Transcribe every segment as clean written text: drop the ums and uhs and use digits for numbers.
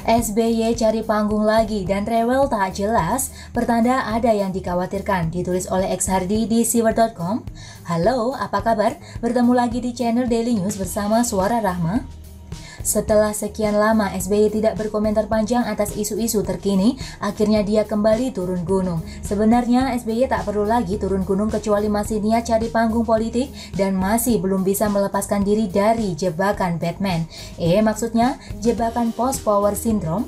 SBY cari panggung lagi dan rewel tak jelas, pertanda ada yang dikhawatirkan, ditulis oleh X Hardy di siwer.com. Halo, apa kabar? Bertemu lagi di channel Daily News bersama Suara Rahma. Setelah sekian lama SBY tidak berkomentar panjang atas isu-isu terkini, akhirnya dia kembali turun gunung. Sebenarnya SBY tak perlu lagi turun gunung kecuali masih niat cari panggung politik dan masih belum bisa melepaskan diri dari jebakan Batman. Maksudnya jebakan post-power syndrome.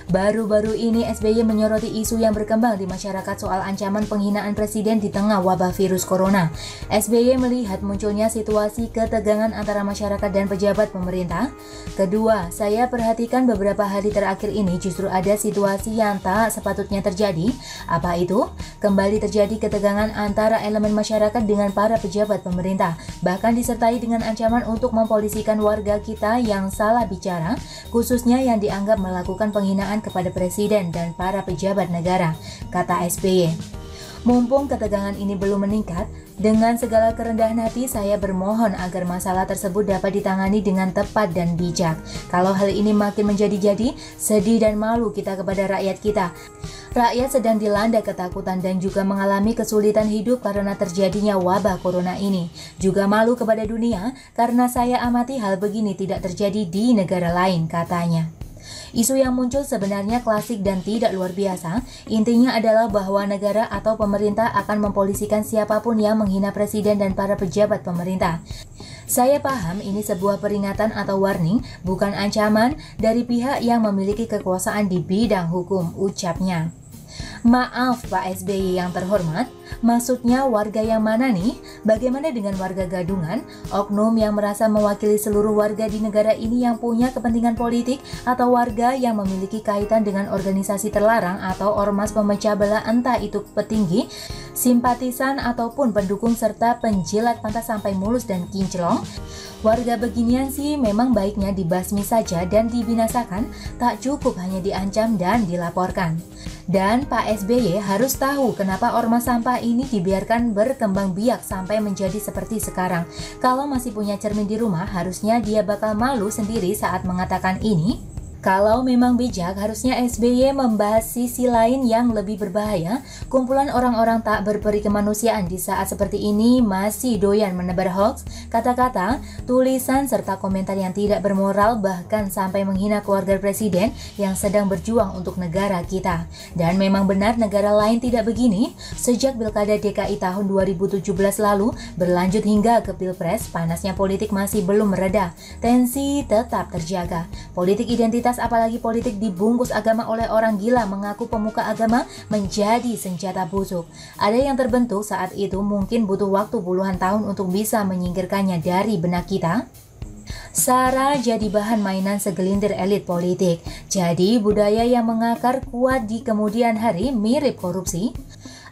Baru-baru ini SBY menyoroti isu yang berkembang di masyarakat soal ancaman penghinaan presiden di tengah wabah virus corona. SBY melihat munculnya situasi ketegangan antara masyarakat dan pejabat pemerintah. Kedua, saya perhatikan beberapa hari terakhir ini justru ada situasi yang tak sepatutnya terjadi. Apa itu? Kembali terjadi ketegangan antara elemen masyarakat dengan para pejabat pemerintah, bahkan disertai dengan ancaman untuk mempolisikan warga kita yang salah bicara, khususnya yang dianggap melakukan penghinaan kepada presiden dan para pejabat negara, kata SBY. Mumpung ketegangan ini belum meningkat, dengan segala kerendahan hati saya bermohon agar masalah tersebut dapat ditangani dengan tepat dan bijak. Kalau hal ini makin menjadi-jadi, sedih dan malu kita kepada rakyat kita. Rakyat sedang dilanda ketakutan dan juga mengalami kesulitan hidup karena terjadinya wabah corona ini. Juga malu kepada dunia karena saya amati hal begini tidak terjadi di negara lain, katanya. Isu yang muncul sebenarnya klasik dan tidak luar biasa. Intinya adalah bahwa negara atau pemerintah akan mempolisikan siapapun yang menghina presiden dan para pejabat pemerintah. Saya paham ini sebuah peringatan atau warning, bukan ancaman dari pihak yang memiliki kekuasaan di bidang hukum, ucapnya. Maaf Pak SBY yang terhormat, maksudnya warga yang mana nih? Bagaimana dengan warga gadungan? Oknum yang merasa mewakili seluruh warga di negara ini yang punya kepentingan politik atau warga yang memiliki kaitan dengan organisasi terlarang atau ormas pemecah belah, entah itu petinggi, simpatisan ataupun pendukung serta penjilat pantat sampai mulus dan kinclong? Warga beginian sih memang baiknya dibasmi saja dan dibinasakan, tak cukup hanya diancam dan dilaporkan. Dan Pak SBY harus tahu kenapa ormas sampah ini dibiarkan berkembang biak sampai menjadi seperti sekarang. Kalau masih punya cermin di rumah, harusnya dia bakal malu sendiri saat mengatakan ini. Kalau memang bijak, harusnya SBY membahas sisi lain yang lebih berbahaya. Kumpulan orang-orang tak berperi kemanusiaan di saat seperti ini masih doyan menebar hoax, kata-kata, tulisan, serta komentar yang tidak bermoral, bahkan sampai menghina keluarga presiden yang sedang berjuang untuk negara kita. Dan memang benar negara lain tidak begini. Sejak Pilkada DKI tahun 2017 lalu berlanjut hingga ke Pilpres, panasnya politik masih belum mereda. Tensi tetap terjaga. Politik identitas, apalagi politik dibungkus agama oleh orang gila mengaku pemuka agama, menjadi senjata busuk. Ada yang terbentuk saat itu mungkin butuh waktu puluhan tahun untuk bisa menyingkirkannya dari benak kita. SARA jadi bahan mainan segelintir elit politik. Jadi budaya yang mengakar kuat di kemudian hari mirip korupsi.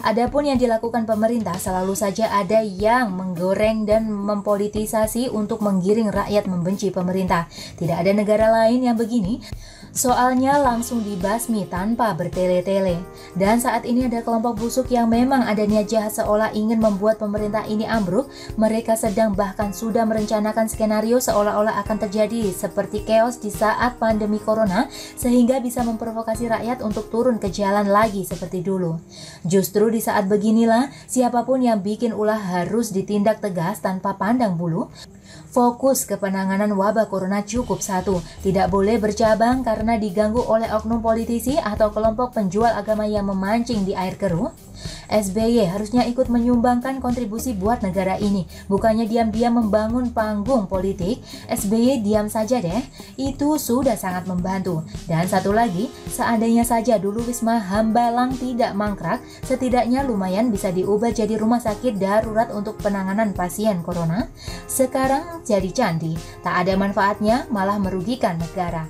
Adapun yang dilakukan pemerintah selalu saja ada yang menggoreng dan mempolitisasi untuk menggiring rakyat membenci pemerintah. Tidak ada negara lain yang begini. Soalnya langsung dibasmi tanpa bertele-tele. Dan saat ini ada kelompok busuk yang memang ada niat jahat seolah ingin membuat pemerintah ini ambruk. Mereka sedang bahkan sudah merencanakan skenario seolah-olah akan terjadi seperti chaos di saat pandemi corona, sehingga bisa memprovokasi rakyat untuk turun ke jalan lagi seperti dulu. Justru di saat beginilah, siapapun yang bikin ulah harus ditindak tegas tanpa pandang bulu. Fokus ke penanganan wabah corona cukup satu, tidak boleh bercabang karena diganggu oleh oknum politisi atau kelompok penjual agama yang memancing di air keruh. SBY harusnya ikut menyumbangkan kontribusi buat negara ini, bukannya diam-diam membangun panggung politik. SBY diam saja deh, itu sudah sangat membantu. Dan satu lagi, seandainya saja dulu Wisma Hambalang tidak mangkrak, setidaknya lumayan bisa diubah jadi rumah sakit darurat untuk penanganan pasien corona. Sekarang jadi candi, tak ada manfaatnya, malah merugikan negara.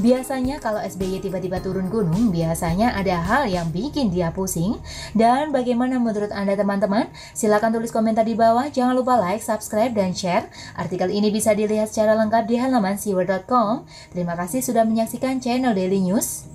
Biasanya kalau SBY tiba-tiba turun gunung, biasanya ada hal yang bikin dia pusing. Dan bagaimana menurut Anda teman-teman? Silahkan tulis komentar di bawah, jangan lupa like, subscribe, dan share. Artikel ini bisa dilihat secara lengkap di halaman siwer.com. Terima kasih sudah menyaksikan channel Daily News.